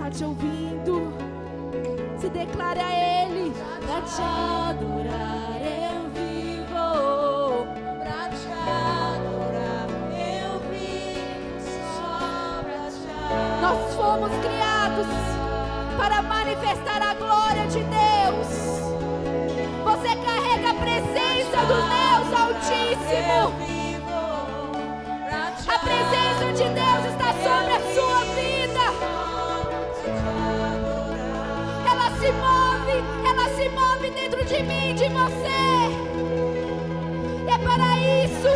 está te ouvindo. Se declare a Ele. Pra te adorar eu vivo. Pra te adorar eu vivo. Só pra te adorar. Nós fomos criados para manifestar a glória de Deus. Você carrega a presença do Deus Altíssimo. A presença de Deus está sobre a sua vida. Ela se move dentro de mim e de você. E é para isso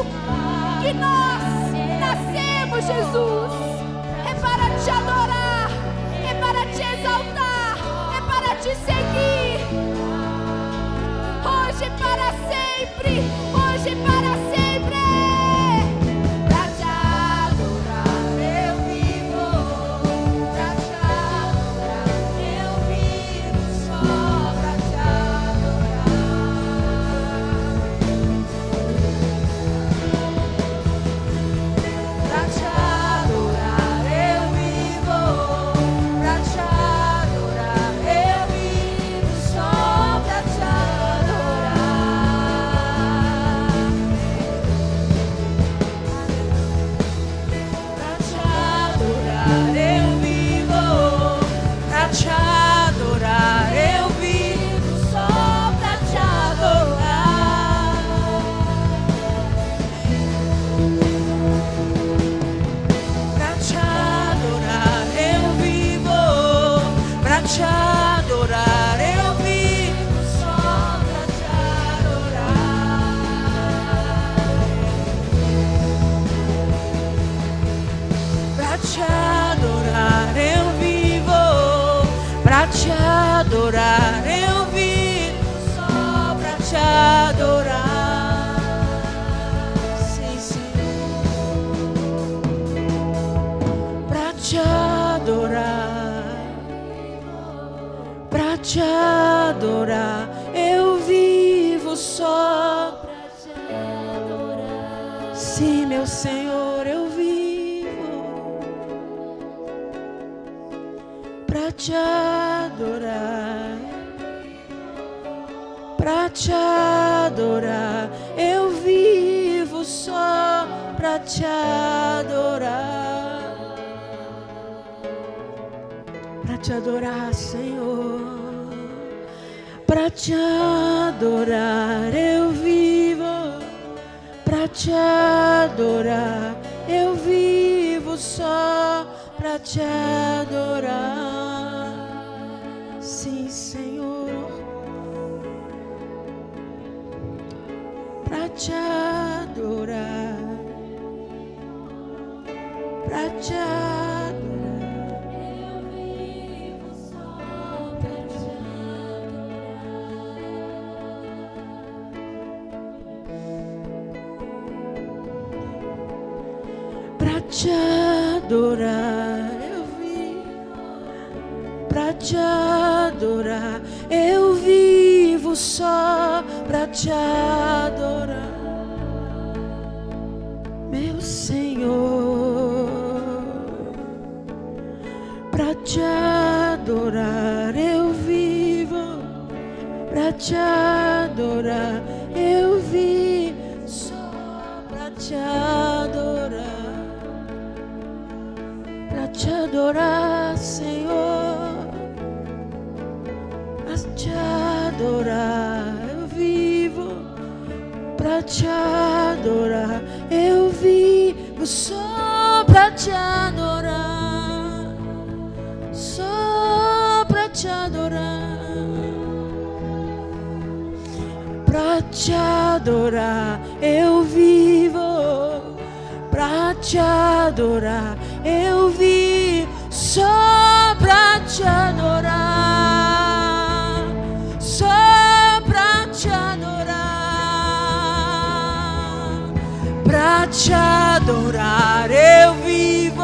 que nós nascemos, Jesus. É para te adorar, é para te exaltar, é para te seguir. Hoje e para sempre, hoje e para sempre. Adorar, eu vivo só pra te adorar. Sim, Senhor. Pra te adorar, pra te adorar, eu vivo só pra te adorar. Sim, meu Senhor, eu vivo pra te adorar, pra te adorar, eu vivo só pra te adorar, pra te adorar, Senhor, pra te adorar, eu vivo, pra te adorar, eu vivo só pra te adorar. Sim, Senhor, pra te adorar, pra te adorar, eu vivo só pra te adorar, pra te adorar, eu vivo, pra te adorar, eu vivo só pra te adorar, meu Senhor, pra te adorar, eu vivo, pra te adorar, eu vivo só pra te adorar, pra te adorar, Senhor, pra te adorar, eu vivo, pra te adorar, eu vivo só pra te adorar, só pra te adorar, pra te adorar, eu vivo, pra te adorar, eu vivo só pra te adorar, só pra te adorar, pra te adorar, eu vivo,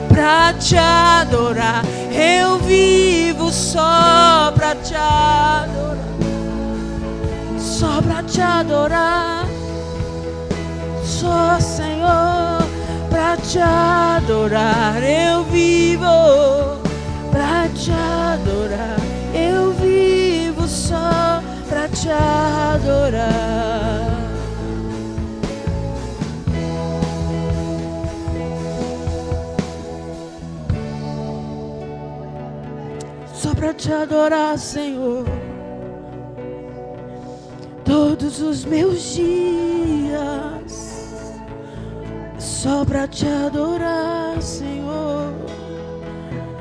pra te adorar, eu vivo só pra te adorar, só pra te adorar, só, Senhor, pra te adorar, eu vivo, só pra te adorar, Senhor. Todos os meus dias, só pra te adorar, Senhor.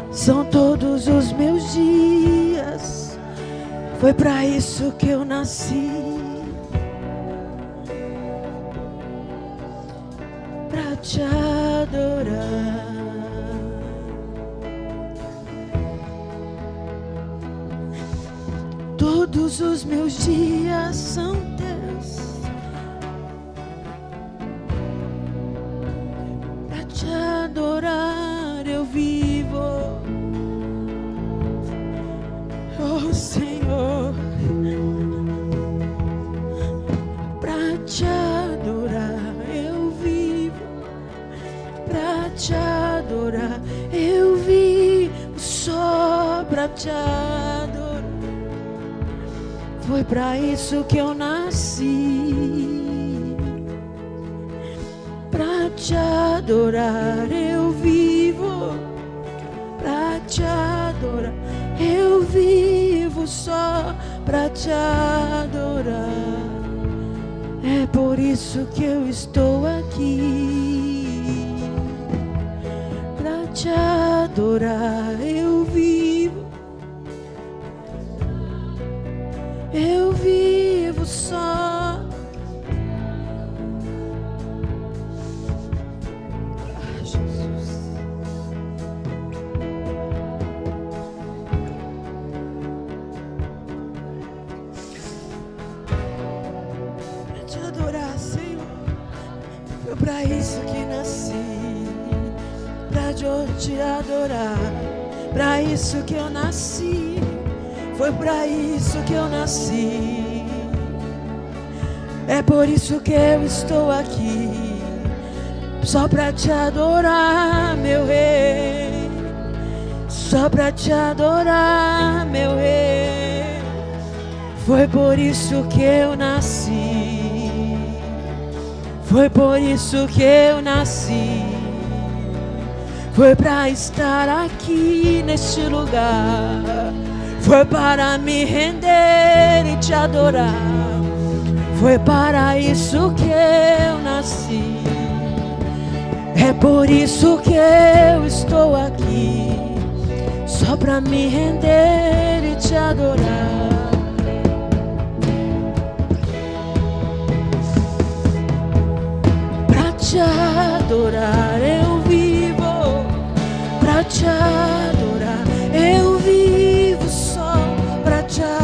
São todos os meus dias, foi pra isso que eu nasci. Pra te adorar. Todos os meus dias são teus, pra te adorar eu vivo, oh Senhor. Pra te adorar eu vivo, pra te adorar eu vivo, só pra te adorar. Foi pra isso que eu nasci, pra te adorar eu vivo, pra te adorar eu vivo, só pra te adorar. É por isso que eu estou aqui, pra te adorar eu vivo, eu vivo só. Ai, Jesus. Pra te adorar, Senhor. Foi pra isso que nasci, pra te adorar. Pra isso que eu nasci. Foi pra isso que eu nasci. É por isso que eu estou aqui, só pra te adorar, meu rei. Só pra te adorar, meu rei. Foi por isso que eu nasci. Foi por isso que eu nasci. Foi pra estar aqui neste lugar. Foi para me render e te adorar. Foi para isso que eu nasci. É por isso que eu estou aqui, só para me render e te adorar. Pra te adorar eu vivo, pra te adorar eu vivo, só pra te adorar.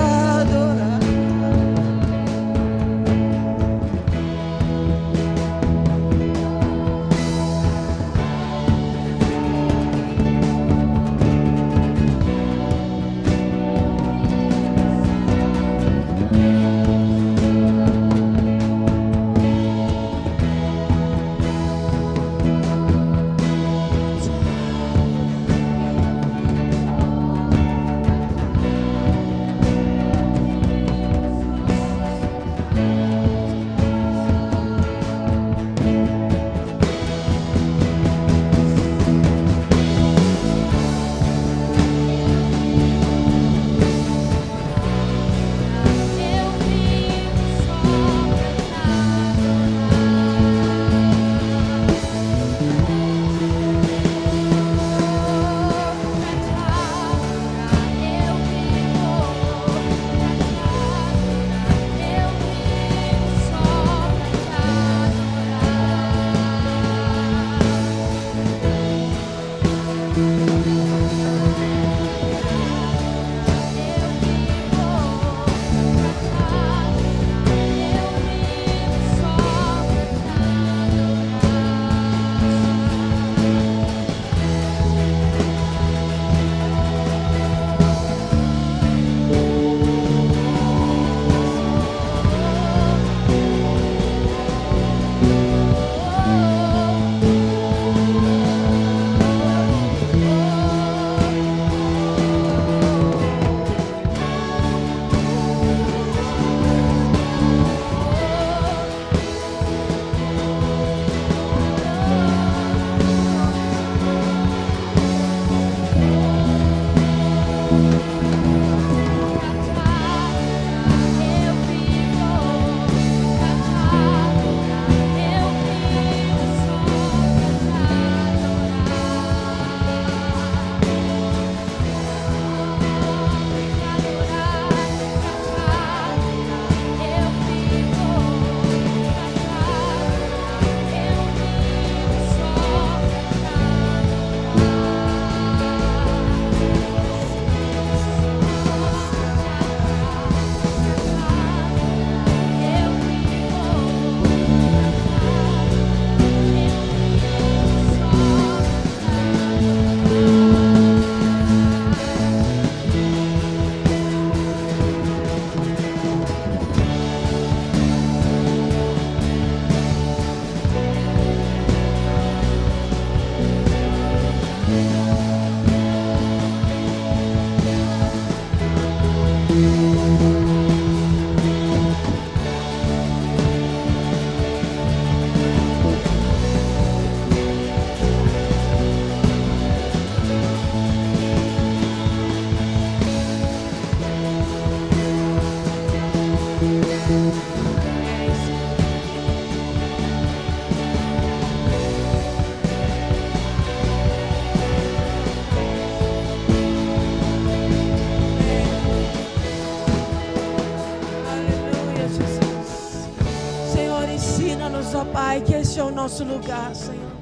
Pai, que esse é o nosso lugar, Senhor.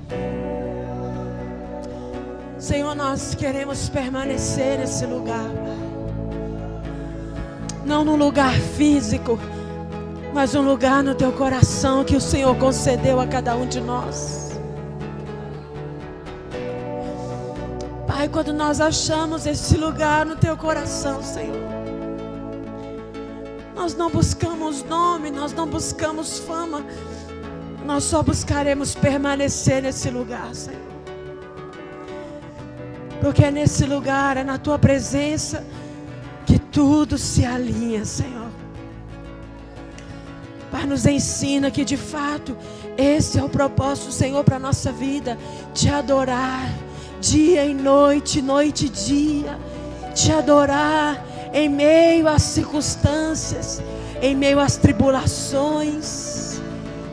Senhor, nós queremos permanecer nesse lugar, Pai. Não num lugar físico, mas um lugar no teu coração que o Senhor concedeu a cada um de nós. Pai, quando nós achamos esse lugar no teu coração, Senhor, nós não buscamos nome, nós não buscamos fama, nós só buscaremos permanecer nesse lugar, Senhor. Porque é nesse lugar, é na tua presença que tudo se alinha, Senhor. Pai, nos ensina que de fato esse é o propósito do Senhor para a nossa vida: te adorar dia e noite, noite e dia, te adorar em meio às circunstâncias, em meio às tribulações,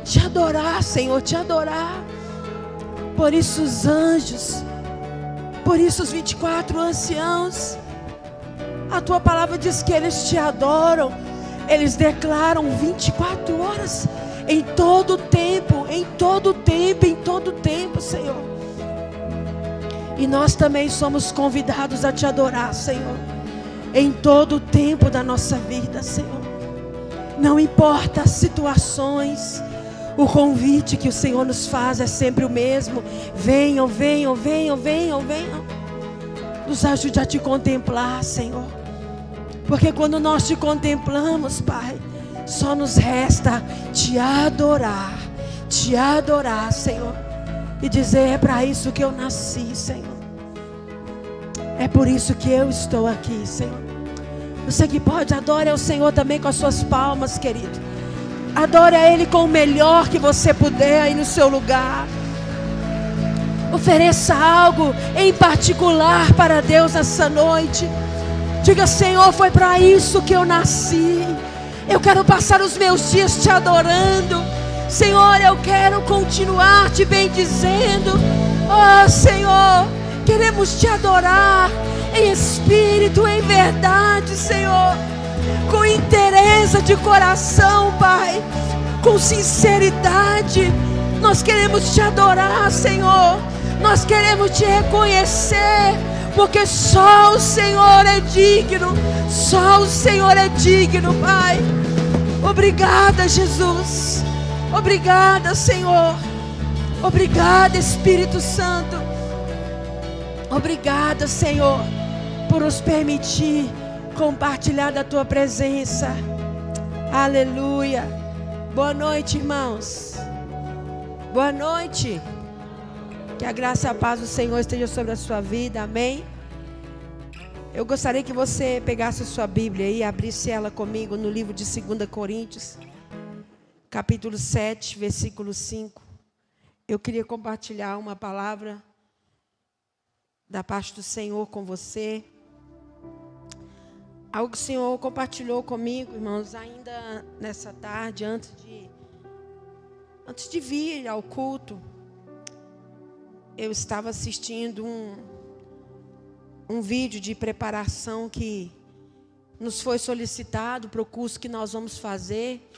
te adorar, Senhor, te adorar. Por isso os anjos, por isso os 24 anciãos, a tua palavra diz que eles te adoram, eles declaram 24 horas, em todo tempo, em todo tempo, em todo tempo, Senhor. E nós também somos convidados a te adorar, Senhor, em todo o tempo da nossa vida, Senhor. Não importa as situações, o convite que o Senhor nos faz é sempre o mesmo: venham, venham, venham, venham, venham. Nos ajude a te contemplar, Senhor. Porque quando nós te contemplamos, Pai, só nos resta te adorar, Senhor. E dizer: é para isso que eu nasci, Senhor. É por isso que eu estou aqui, Senhor. Você que pode, adore ao Senhor também com as suas palmas, querido. Adore a Ele com o melhor que você puder aí no seu lugar. Ofereça algo em particular para Deus essa noite. Diga: Senhor, foi para isso que eu nasci. Eu quero passar os meus dias te adorando. Senhor, eu quero continuar te bendizendo. Oh, Senhor, queremos te adorar em espírito, em verdade, Senhor. Com interesse de coração, Pai. Com sinceridade. Nós queremos te adorar, Senhor. Nós queremos te reconhecer. Porque só o Senhor é digno. Só o Senhor é digno, Pai. Obrigada, Jesus. Obrigada, Senhor. Obrigada, Espírito Santo. Obrigada, Senhor, por nos permitir compartilhar da tua presença. Aleluia. Boa noite, irmãos. Boa noite. Que a graça e a paz do Senhor esteja sobre a sua vida, amém? Eu gostaria que você pegasse a sua Bíblia e abrisse ela comigo no livro de 2 Coríntios, capítulo 7, versículo 5. Eu queria compartilhar uma palavra da parte do Senhor com você. Algo que o Senhor compartilhou comigo, irmãos, ainda nessa tarde, antes de vir ao culto. Eu estava assistindo um vídeo de preparação que nos foi solicitado para o curso que nós vamos fazer.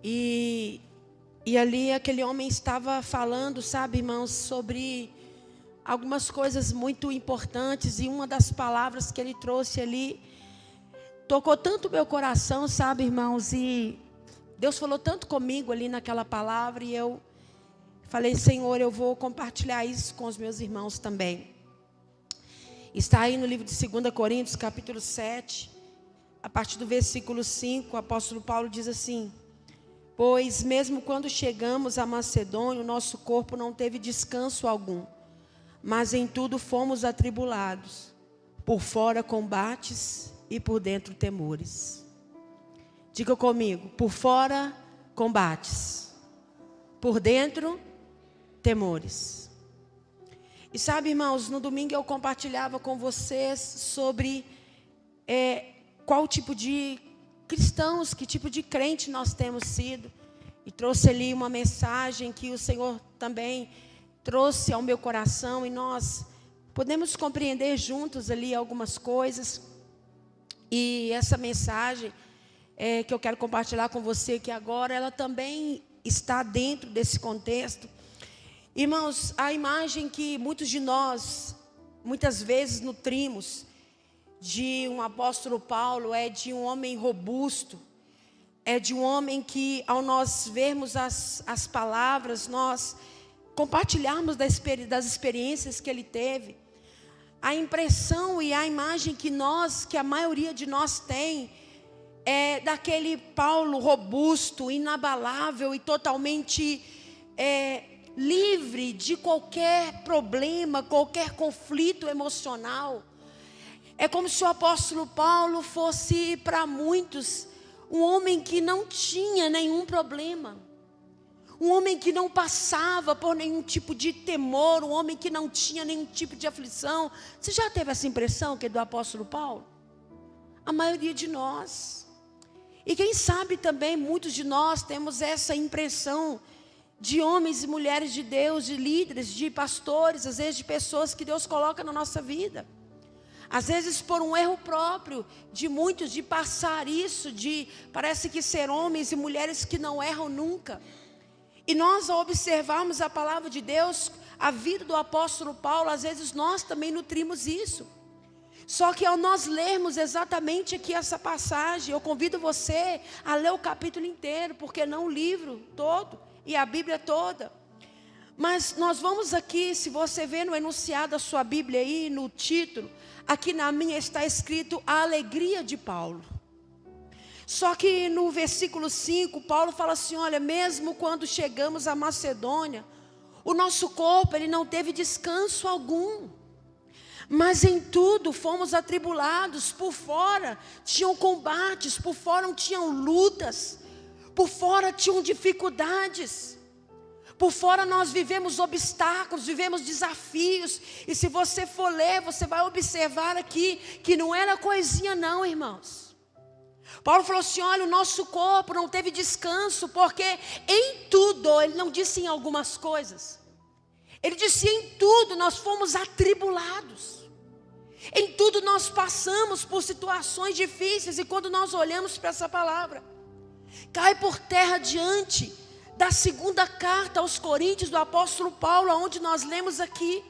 E ali aquele homem estava falando, sabe, irmãos, sobre algumas coisas muito importantes. E uma das palavras que ele trouxe ali tocou tanto o meu coração, sabe, irmãos. E Deus falou tanto comigo ali naquela palavra. E eu falei: Senhor, eu vou compartilhar isso com os meus irmãos também. Está aí no livro de 2 Coríntios, capítulo 7, a partir do versículo 5, o apóstolo Paulo diz assim: pois mesmo quando chegamos a Macedônia, o nosso corpo não teve descanso algum, mas em tudo fomos atribulados, por fora combates e por dentro temores. Diga comigo: por fora combates, por dentro temores. E sabe, irmãos, no domingo eu compartilhava com vocês sobre qual tipo de cristãos, que tipo de crente nós temos sido. E trouxe ali uma mensagem que o Senhor também trouxe ao meu coração. E nós podemos compreender juntos ali algumas coisas. E essa mensagem que eu quero compartilhar com você, que agora ela também está dentro desse contexto. Irmãos, a imagem que muitos de nós, muitas vezes nutrimos de um apóstolo Paulo é de um homem robusto, é de um homem que, ao nós vermos as palavras, nós compartilharmos das experiências que ele teve, a impressão e a imagem que a maioria de nós tem, é daquele Paulo robusto, inabalável e totalmente livre de qualquer problema, qualquer conflito emocional. É como se o apóstolo Paulo fosse, para muitos, um homem que não tinha nenhum problema. Um homem que não passava por nenhum tipo de temor, um homem que não tinha nenhum tipo de aflição. Você já teve essa impressão que é do apóstolo Paulo? A maioria de nós. E quem sabe também muitos de nós temos essa impressão de homens e mulheres de Deus, de líderes, de pastores, às vezes de pessoas que Deus coloca na nossa vida. Às vezes por um erro próprio de muitos, de passar isso, de parece que ser homens e mulheres que não erram nunca. E nós, ao observarmos a palavra de Deus, a vida do apóstolo Paulo, às vezes nós também nutrimos isso. Só que ao nós lermos exatamente aqui essa passagem, eu convido você a ler o capítulo inteiro, porque não o livro todo e a Bíblia toda. Mas nós vamos aqui, se você vê no enunciado da sua Bíblia aí, no título, aqui na minha está escrito a alegria de Paulo. Só que no versículo 5, Paulo fala assim, olha, mesmo quando chegamos à Macedônia, o nosso corpo ele não teve descanso algum. Mas em tudo fomos atribulados, por fora tinham combates, por fora tinham lutas, por fora tinham dificuldades, por fora nós vivemos obstáculos, vivemos desafios. E se você for ler, você vai observar aqui que não era coisinha não, irmãos. Paulo falou assim, olha, o nosso corpo não teve descanso, porque em tudo, ele não disse em algumas coisas, ele disse em tudo nós fomos atribulados. Em tudo nós passamos por situações difíceis. E quando nós olhamos para essa palavra, cai por terra diante da segunda carta aos Coríntios do apóstolo Paulo, onde nós lemos aqui.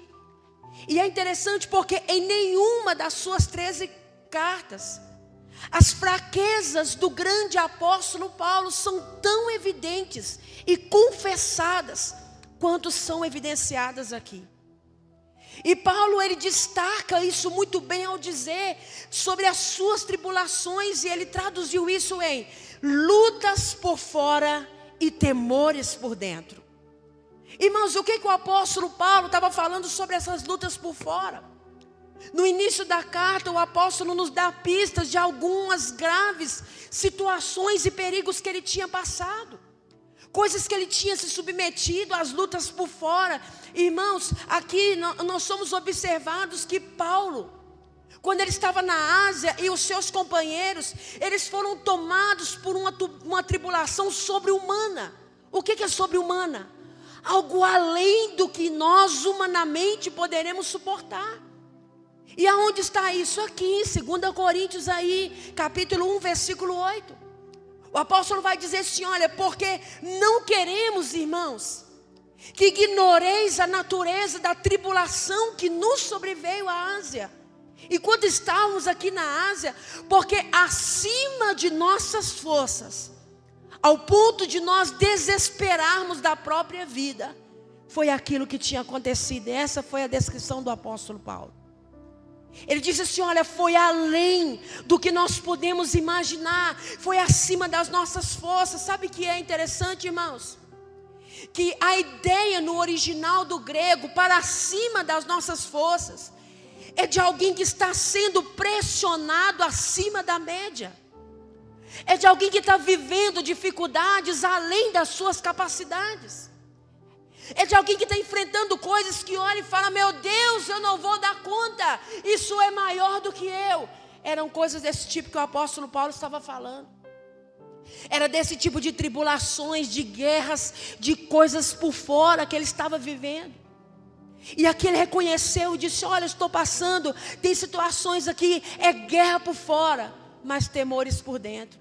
E é interessante porque em nenhuma das suas 13 cartas, as fraquezas do grande apóstolo Paulo são tão evidentes e confessadas quanto são evidenciadas aqui. E Paulo ele destaca isso muito bem ao dizer sobre as suas tribulações, e ele traduziu isso em lutas por fora e temores por dentro. Irmãos, o que o apóstolo Paulo estava falando sobre essas lutas por fora? No início da carta, o apóstolo nos dá pistas de algumas graves situações e perigos que ele tinha passado. Coisas que ele tinha se submetido às lutas por fora. Irmãos, aqui nós somos observados que Paulo, quando ele estava na Ásia e os seus companheiros, eles foram tomados por uma tribulação sobre-humana. O que é sobre-humana? Algo além do que nós humanamente poderemos suportar. E aonde está isso? Aqui em 2 Coríntios aí, capítulo 1, versículo 8. O apóstolo vai dizer assim, olha, porque não queremos, irmãos, que ignoreis a natureza da tribulação que nos sobreveio à Ásia, enquanto estávamos aqui na Ásia, porque acima de nossas forças, ao ponto de nós desesperarmos da própria vida, foi aquilo que tinha acontecido. E essa foi a descrição do apóstolo Paulo. Ele disse assim, olha, foi além do que nós podemos imaginar, foi acima das nossas forças. Sabe o que é interessante, irmãos? Que a ideia no original do grego, para acima das nossas forças, é de alguém que está sendo pressionado acima da média. É de alguém que está vivendo dificuldades além das suas capacidades. É de alguém que está enfrentando coisas que olha e fala, meu Deus, eu não vou dar conta, isso é maior do que eu. Eram coisas desse tipo que o apóstolo Paulo estava falando. Era desse tipo de tribulações, de guerras, de coisas por fora que ele estava vivendo. E aqui ele reconheceu e disse, olha, estou passando, tem situações aqui, é guerra por fora, mas temores por dentro.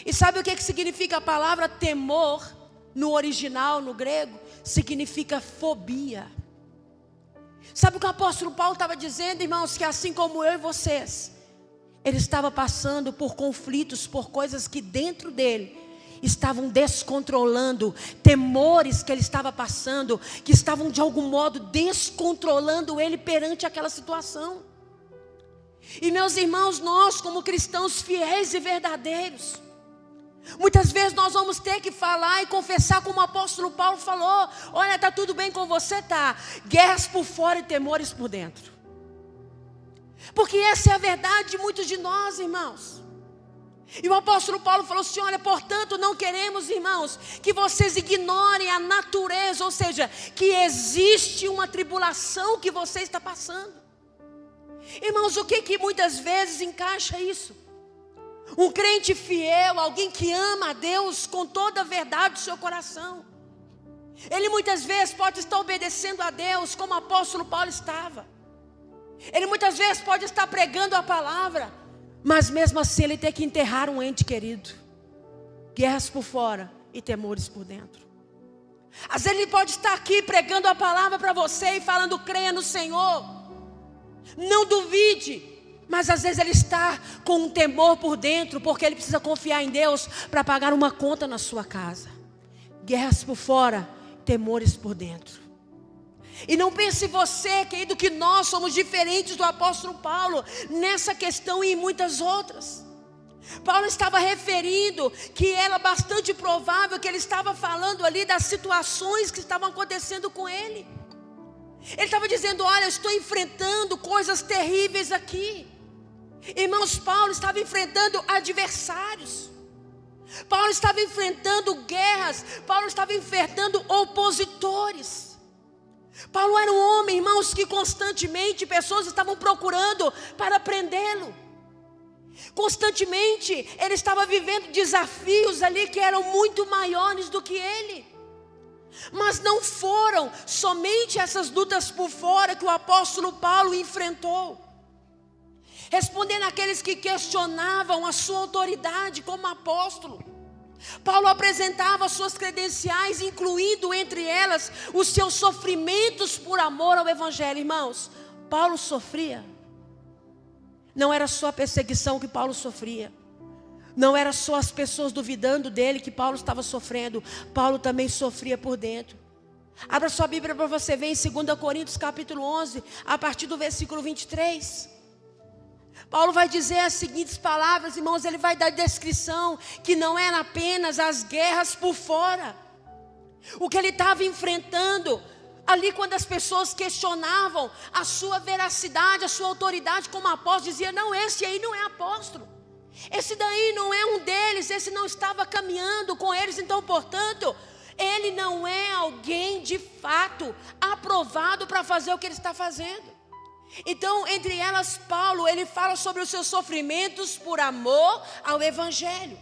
E sabe o que significa a palavra temor no original, no grego, significa fobia. Sabe o que o apóstolo Paulo estava dizendo, irmãos? Que assim como eu e vocês, ele estava passando por conflitos, por coisas que dentro dele estavam descontrolando, temores que ele estava passando, que estavam de algum modo descontrolando ele perante aquela situação. E meus irmãos, nós como cristãos fiéis e verdadeiros, muitas vezes nós vamos ter que falar e confessar como o apóstolo Paulo falou: olha, está tudo bem com você? Tá, guerras por fora e temores por dentro. Porque essa é a verdade de muitos de nós, irmãos. E o apóstolo Paulo falou assim: olha, portanto não queremos, irmãos, que vocês ignorem a natureza, ou seja, que existe uma tribulação que você está passando. Irmãos, o que muitas vezes encaixa isso? Um crente fiel, alguém que ama a Deus com toda a verdade do seu coração, ele muitas vezes pode estar obedecendo a Deus como o apóstolo Paulo estava. Ele muitas vezes pode estar pregando a palavra, mas mesmo assim ele tem que enterrar um ente querido. Guerras por fora e temores por dentro. Às vezes ele pode estar aqui pregando a palavra para você e falando: creia no Senhor, não duvide. Mas às vezes ele está com um temor por dentro, porque ele precisa confiar em Deus para pagar uma conta na sua casa. Guerras por fora, temores por dentro. E não pense você, querido, que nós somos diferentes do apóstolo Paulo nessa questão e em muitas outras. Paulo estava referindo que era bastante provável que ele estava falando ali das situações que estavam acontecendo com ele. Ele estava dizendo: olha, eu estou enfrentando coisas terríveis aqui. Irmãos, Paulo estava enfrentando adversários. Paulo estava enfrentando guerras. Paulo estava enfrentando opositores. Paulo era um homem, irmãos, que constantemente pessoas estavam procurando para prendê-lo. Constantemente ele estava vivendo desafios ali que eram muito maiores do que ele. Mas não foram somente essas lutas por fora que o apóstolo Paulo enfrentou. Respondendo àqueles que questionavam a sua autoridade como apóstolo, Paulo apresentava suas credenciais, incluindo entre elas os seus sofrimentos por amor ao evangelho. Irmãos, Paulo sofria. Não era só a perseguição que Paulo sofria. Não era só as pessoas duvidando dele que Paulo estava sofrendo. Paulo também sofria por dentro. Abra sua Bíblia para você ver em 2 Coríntios capítulo 11, a partir do versículo 23. Paulo vai dizer as seguintes palavras, irmãos. Ele vai dar descrição que não eram apenas as guerras por fora. O que ele estava enfrentando ali, quando as pessoas questionavam a sua veracidade, a sua autoridade como apóstolo, dizia: não, esse aí não é apóstolo. Esse daí não é um deles, esse não estava caminhando com eles, então, portanto, ele não é alguém de fato aprovado para fazer o que ele está fazendo. Então, entre elas, Paulo, ele fala sobre os seus sofrimentos por amor ao evangelho.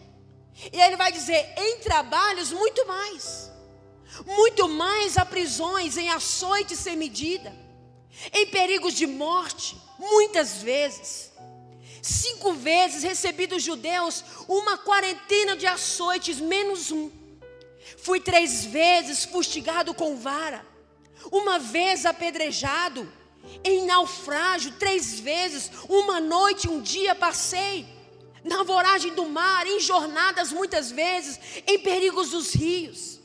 E aí ele vai dizer: em trabalhos muito mais a prisões, em açoite sem medida, em perigos de morte, muitas vezes. 5 vezes recebi dos judeus uma quarentena de açoites, menos um. Fui 3 vezes fustigado com vara, 1 vez apedrejado, em naufrágio 3 vezes, 1 noite e 1 dia passei, na voragem do mar, em jornadas muitas vezes, em perigos dos rios,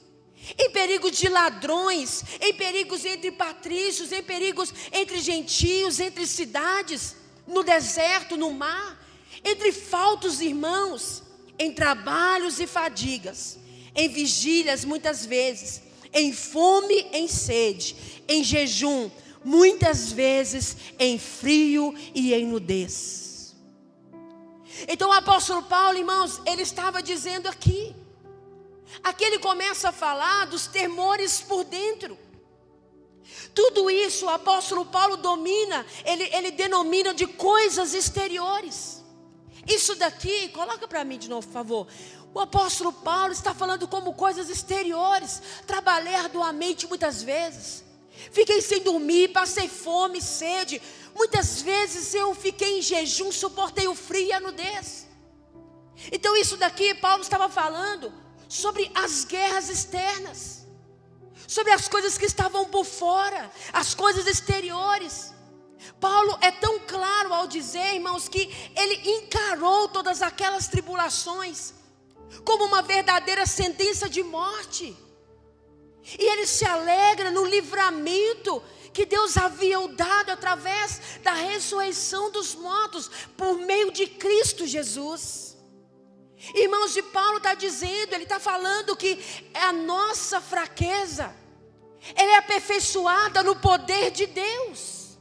em perigos de ladrões, em perigos entre patrícios, em perigos entre gentios, entre cidades, no deserto, no mar, entre faltos irmãos, em trabalhos e fadigas, em vigílias muitas vezes, em fome, em sede, em jejum, muitas vezes em frio e em nudez. Então o apóstolo Paulo, irmãos, ele estava dizendo aqui ele começa a falar dos temores por dentro. Tudo isso o apóstolo Paulo domina, ele denomina de coisas exteriores. Isso daqui, coloca para mim de novo, por favor. O apóstolo Paulo está falando como coisas exteriores. Trabalhei arduamente muitas vezes, fiquei sem dormir, passei fome, sede. Muitas vezes eu fiquei em jejum, suportei o frio e a nudez. Então isso daqui Paulo estava falando sobre as guerras externas, sobre as coisas que estavam por fora, as coisas exteriores. Paulo é tão claro ao dizer, irmãos, que ele encarou todas aquelas tribulações como uma verdadeira sentença de morte. E ele se alegra no livramento que Deus havia dado através da ressurreição dos mortos, por meio de Cristo Jesus. Irmãos, e Paulo está dizendo, ele está falando que a nossa fraqueza, ela é aperfeiçoada no poder de Deus.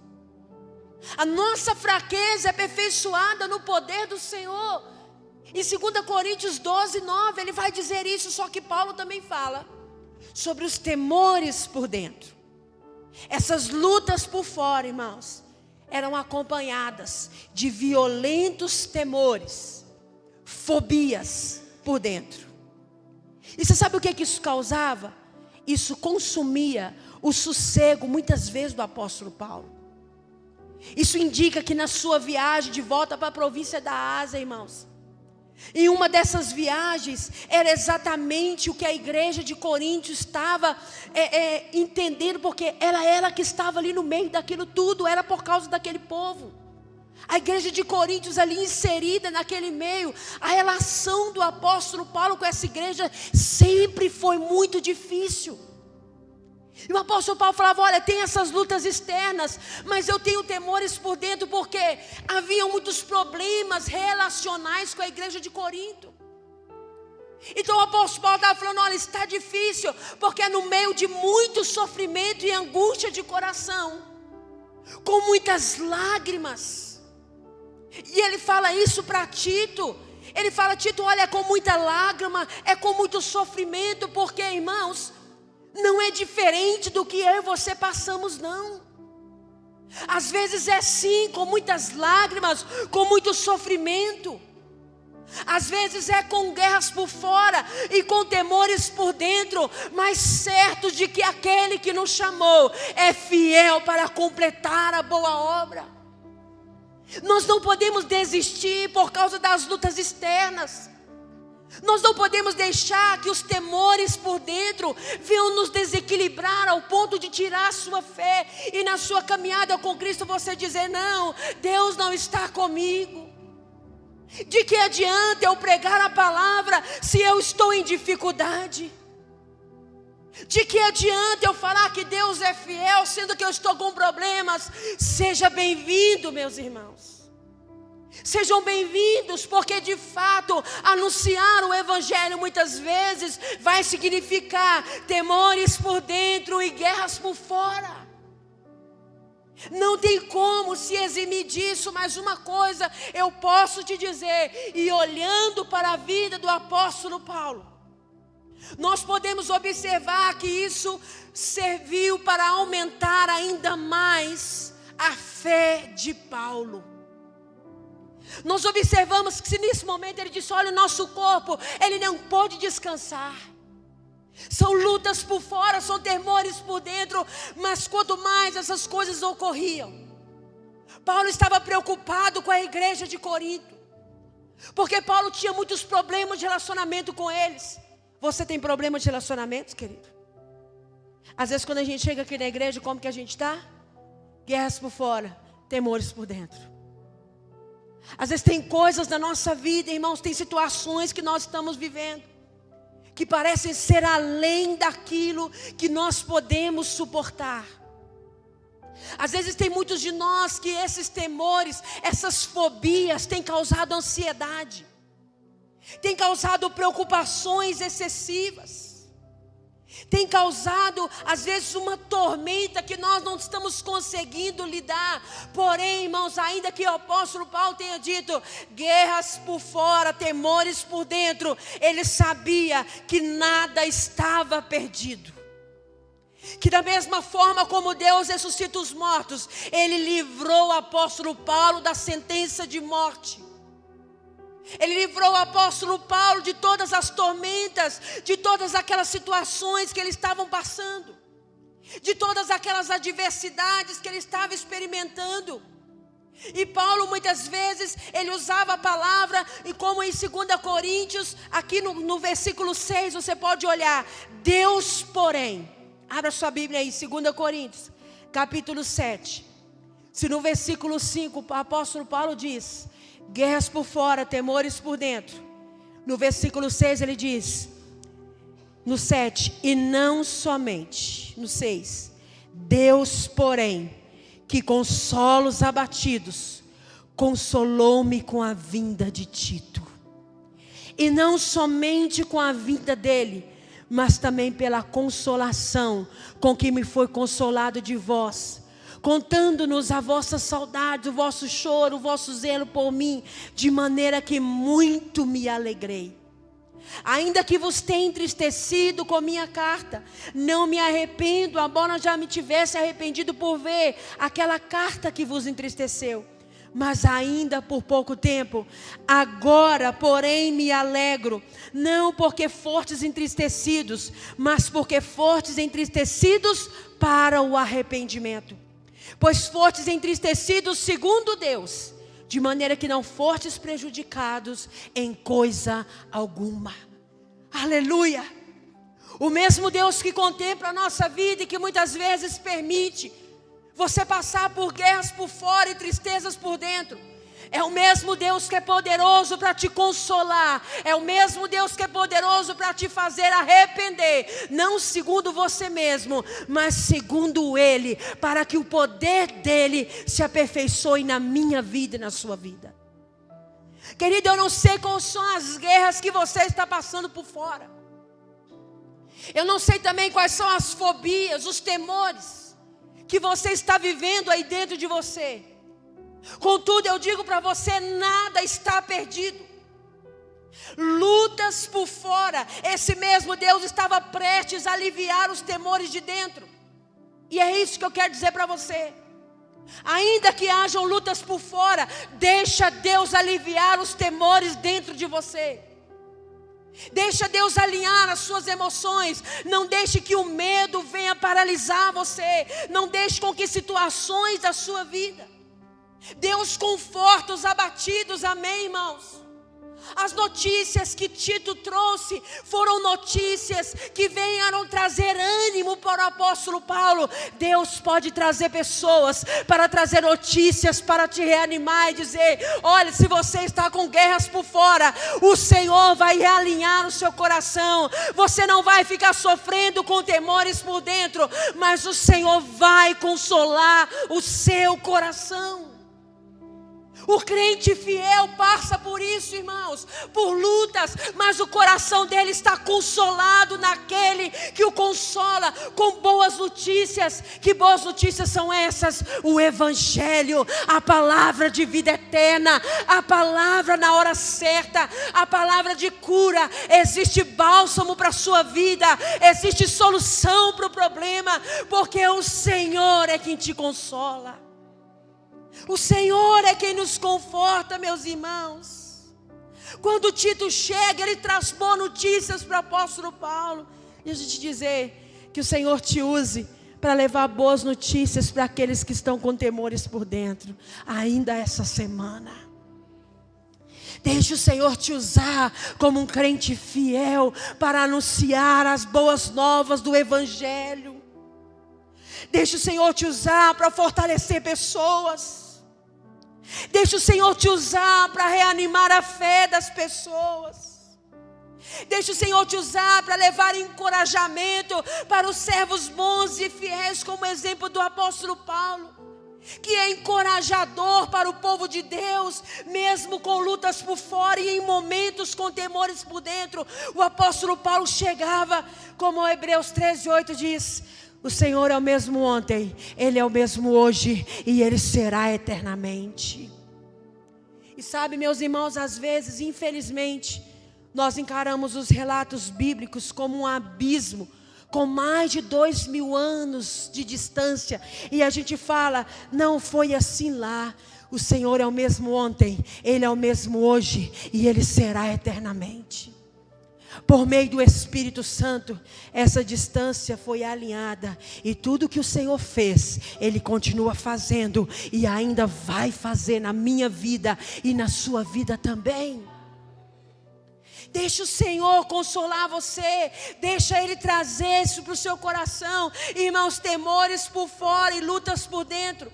A nossa fraqueza é aperfeiçoada no poder do Senhor. Em 2 Coríntios 12, 9, ele vai dizer isso, só que Paulo também fala sobre os temores por dentro. Essas lutas por fora, irmãos, eram acompanhadas de violentos temores, fobias por dentro. E você sabe o que isso causava? Isso consumia o sossego, muitas vezes, do apóstolo Paulo. Isso indica que na sua viagem de volta para a província da Ásia, irmãos, em uma dessas viagens, era exatamente o que a igreja de Corinto estava entendendo, porque ela era que estava ali no meio daquilo tudo, era por causa daquele povo. A igreja de Coríntios ali inserida naquele meio, a relação do apóstolo Paulo com essa igreja sempre foi muito difícil. E o apóstolo Paulo falava, olha, tem essas lutas externas, mas eu tenho temores por dentro, porque havia muitos problemas relacionais com a igreja de Corinto. Então o apóstolo Paulo estava falando, olha, está difícil, porque é no meio de muito sofrimento e angústia de coração, com muitas lágrimas. E ele fala isso para Tito. Ele fala, Tito, olha, é com muita lágrima, é com muito sofrimento, porque, irmãos, não é diferente do que eu e você passamos, não. Às vezes é sim, com muitas lágrimas, com muito sofrimento. Às vezes é com guerras por fora e com temores por dentro, mas certos de que aquele que nos chamou é fiel para completar a boa obra. Nós não podemos desistir por causa das lutas externas. Nós não podemos deixar que os temores por dentro venham nos desequilibrar ao ponto de tirar a sua fé. E na sua caminhada com Cristo você dizer, não, Deus não está comigo. De que adianta eu pregar a palavra se eu estou em dificuldade? De que adianta eu falar que Deus é fiel, sendo que eu estou com problemas? Seja bem-vindo, meus irmãos. Sejam bem-vindos, porque de fato anunciar o evangelho muitas vezes vai significar temores por dentro e guerras por fora. Não tem como se eximir disso, mas uma coisa eu posso te dizer, e olhando para a vida do apóstolo Paulo, nós podemos observar que isso serviu para aumentar ainda mais a fé de Paulo. Nós observamos que se nesse momento ele disse, olha, o nosso corpo, ele não pôde descansar. São lutas por fora, são temores por dentro, mas quanto mais essas coisas ocorriam, Paulo estava preocupado com a igreja de Corinto, porque Paulo tinha muitos problemas de relacionamento com eles. Você tem problemas de relacionamentos, querido? Às vezes quando a gente chega aqui na igreja, como que a gente está? Guerras por fora, temores por dentro. Às vezes tem coisas na nossa vida, irmãos, tem situações que nós estamos vivendo, que parecem ser além daquilo que nós podemos suportar. Às vezes tem muitos de nós que esses temores, essas fobias têm causado ansiedade, têm causado preocupações excessivas, tem causado às vezes uma tormenta que nós não estamos conseguindo lidar. Porém, irmãos, ainda que o apóstolo Paulo tenha dito guerras por fora, temores por dentro, ele sabia que nada estava perdido. Que da mesma forma como Deus ressuscita os mortos, ele livrou o apóstolo Paulo da sentença de morte. Ele livrou o apóstolo Paulo de todas as tormentas, de todas aquelas situações que eles estavam passando, de todas aquelas adversidades que ele estava experimentando. E Paulo muitas vezes, ele usava a palavra, e como em 2 Coríntios, aqui no versículo 6, você pode olhar, Deus porém, abra sua Bíblia aí, 2 Coríntios, capítulo 7, se no versículo 5, o apóstolo Paulo diz, guerras por fora, temores por dentro, no versículo 6 ele diz, no 7, e não somente, no 6, Deus porém, que consola os abatidos, consolou-me com a vinda de Tito. E não somente com a vinda dele, mas também pela consolação com que me foi consolado de vós, contando-nos a vossa saudade, o vosso choro, o vosso zelo por mim, de maneira que muito me alegrei. Ainda que vos tenha entristecido com minha carta, não me arrependo, embora já me tivesse arrependido por ver aquela carta que vos entristeceu. Mas ainda por pouco tempo, agora porém me alegro, não porque fortes entristecidos, mas porque fortes entristecidos para o arrependimento. Pois fortes entristecidos segundo Deus, de maneira que não fortes prejudicados em coisa alguma. Aleluia! O mesmo Deus que contempla a nossa vida e que muitas vezes permite você passar por guerras por fora e tristezas por dentro, é o mesmo Deus que é poderoso para te consolar, é o mesmo Deus que é poderoso para te fazer arrepender, não segundo você mesmo, mas segundo Ele, para que o poder dEle se aperfeiçoe na minha vida e na sua vida. Querido, eu não sei quais são as guerras que você está passando por fora, eu não sei também quais são as fobias, os temores que você está vivendo aí dentro de você. Contudo, eu digo para você, nada está perdido. Lutas por fora, esse mesmo Deus estava prestes a aliviar os temores de dentro. E é isso que eu quero dizer para você. Ainda que hajam lutas por fora, deixa Deus aliviar os temores dentro de você. Deixa Deus alinhar as suas emoções. Não deixe que o medo venha paralisar você. Não deixe com que situações da sua vida. Deus conforta os abatidos, amém, irmãos? As notícias que Tito trouxe foram notícias que vieram trazer ânimo para o apóstolo Paulo. Deus pode trazer pessoas para trazer notícias, para te reanimar e dizer, olha, se você está com guerras por fora, o Senhor vai realinhar o seu coração. Você não vai ficar sofrendo com temores por dentro, mas o Senhor vai consolar o seu coração. O crente fiel passa por isso, irmãos, por lutas, mas o coração dele está consolado naquele que o consola com boas notícias. Que boas notícias são essas? O Evangelho, a palavra de vida eterna, a palavra na hora certa, a palavra de cura. Existe bálsamo para a sua vida, existe solução para o problema, porque o Senhor é quem te consola. O Senhor é quem nos conforta, meus irmãos. Quando Tito chega, ele traz boas notícias para o apóstolo Paulo. E a gente dizer que o Senhor te use para levar boas notícias para aqueles que estão com temores por dentro, ainda essa semana. Deixe o Senhor te usar como um crente fiel para anunciar as boas novas do Evangelho. Deixe o Senhor te usar para fortalecer pessoas. Deixe o Senhor te usar para reanimar a fé das pessoas. Deixe o Senhor te usar para levar encorajamento para os servos bons e fiéis, como o exemplo do apóstolo Paulo, que é encorajador para o povo de Deus, mesmo com lutas por fora e em momentos com temores por dentro. O apóstolo Paulo chegava, como Hebreus 13:8 diz, o Senhor é o mesmo ontem, Ele é o mesmo hoje e Ele será eternamente. E sabe, meus irmãos, às vezes, infelizmente, nós encaramos os relatos bíblicos como um abismo, com mais de 2000 anos de distância, e a gente fala, não foi assim lá. O Senhor é o mesmo ontem, Ele é o mesmo hoje e Ele será eternamente. Por meio do Espírito Santo, essa distância foi alinhada. E tudo que o Senhor fez, Ele continua fazendo. E ainda vai fazer na minha vida e na sua vida também. Deixa o Senhor consolar você. Deixa Ele trazer isso para o seu coração. Irmãos, temores por fora e lutas por dentro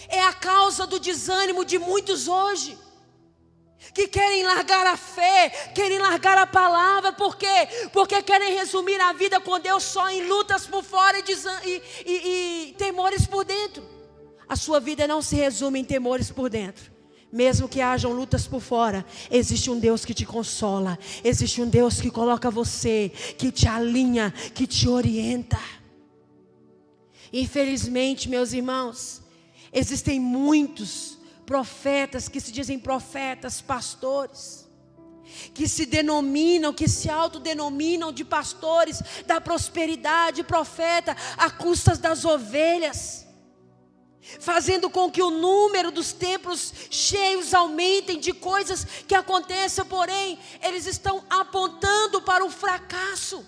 é a causa do desânimo de muitos hoje, que querem largar a fé, querem largar a palavra. Por quê? Porque querem resumir a vida com Deus só em lutas por fora e temores por dentro. A sua vida não se resume em temores por dentro. Mesmo que hajam lutas por fora, existe um Deus que te consola. Existe um Deus que coloca você, que te alinha, que te orienta. Infelizmente, meus irmãos, existem muitos profetas que se dizem profetas, pastores, que se denominam, que se autodenominam de pastores da prosperidade, profeta, à custas das ovelhas, fazendo com que o número dos templos cheios aumentem de coisas que aconteçam, porém, eles estão apontando para o fracasso,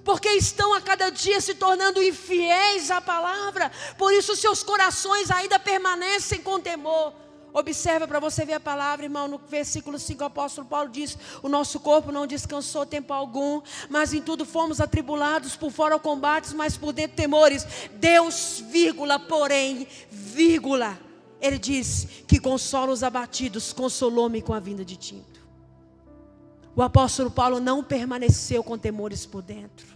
porque estão a cada dia se tornando infiéis à palavra. Por isso seus corações ainda permanecem com temor. Observa para você ver a palavra, irmão. No versículo 5 o apóstolo Paulo diz: o nosso corpo não descansou tempo algum, mas em tudo fomos atribulados, por fora combates, mas por dentro temores. Deus, porém, Ele diz que consola os abatidos, consolou-me com a vinda de Tito. O apóstolo Paulo não permaneceu com temores por dentro.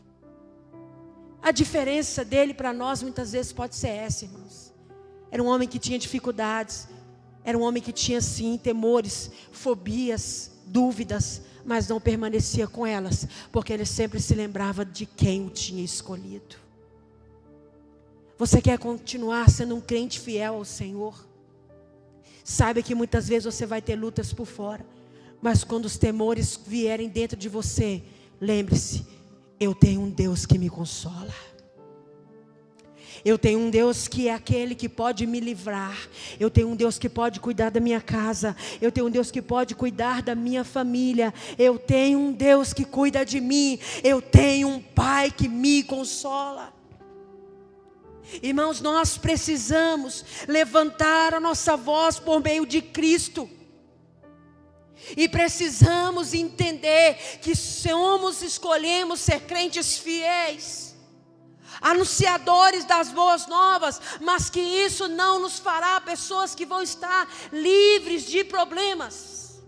A diferença dele para nós muitas vezes pode ser essa, irmãos. Era um homem que tinha dificuldades. Era um homem que tinha sim temores, fobias, dúvidas, mas não permanecia com elas, porque ele sempre se lembrava de quem o tinha escolhido. Você quer continuar sendo um crente fiel ao Senhor? Saiba que muitas vezes você vai ter lutas por fora, mas quando os temores vierem dentro de você, lembre-se: eu tenho um Deus que me consola. Eu tenho um Deus que é aquele que pode me livrar. Eu tenho um Deus que pode cuidar da minha casa. Eu tenho um Deus que pode cuidar da minha família. Eu tenho um Deus que cuida de mim. Eu tenho um Pai que me consola. Irmãos, nós precisamos levantar a nossa voz por meio de Cristo. E precisamos entender que escolhemos ser crentes fiéis, anunciadores das boas novas, mas que isso não nos fará pessoas que vão estar livres de problemas.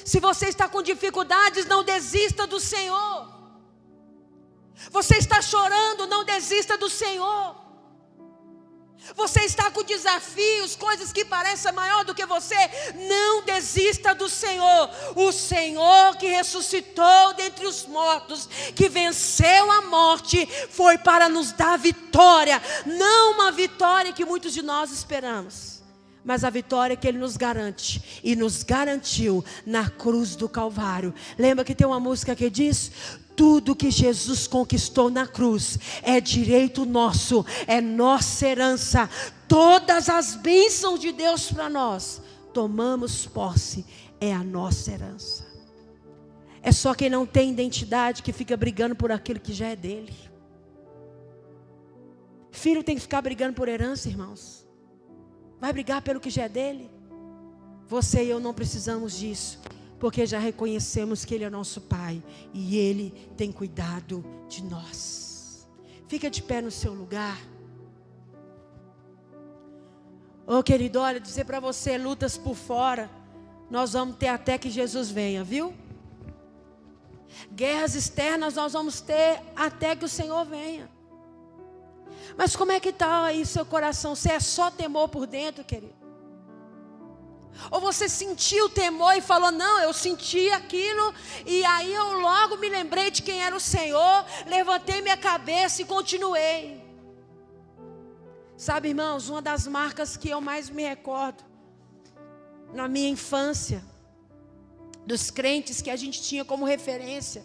Se você está com dificuldades, não desista do Senhor. Você está chorando, não desista do Senhor. Você está com desafios, coisas que parecem maior do que você, não desista do Senhor. O Senhor que ressuscitou dentre os mortos, que venceu a morte, foi para nos dar vitória. Não uma vitória que muitos de nós esperamos, mas a vitória que Ele nos garante, e nos garantiu na cruz do Calvário. Lembra que tem uma música que diz: tudo que Jesus conquistou na cruz é direito nosso, é nossa herança. Todas as bênçãos de Deus para nós, tomamos posse, é a nossa herança. É só quem não tem identidade que fica brigando por aquilo que já é dele. Filho tem que ficar brigando por herança, irmãos? Vai brigar pelo que já é dele? Você e eu não precisamos disso, porque já reconhecemos que Ele é nosso Pai e Ele tem cuidado de nós. Fica de pé no seu lugar. Oh, querido, olha, dizer para você, lutas por fora, nós vamos ter até que Jesus venha, viu? Guerras externas nós vamos ter até que o Senhor venha. Mas como é que está aí seu coração? Você é só temor por dentro, querido? Ou você sentiu temor e falou: não, eu senti aquilo, e aí eu logo me lembrei de quem era o Senhor, levantei minha cabeça e continuei. Sabe, irmãos, uma das marcas que eu mais me recordo na minha infância, dos crentes que a gente tinha como referência,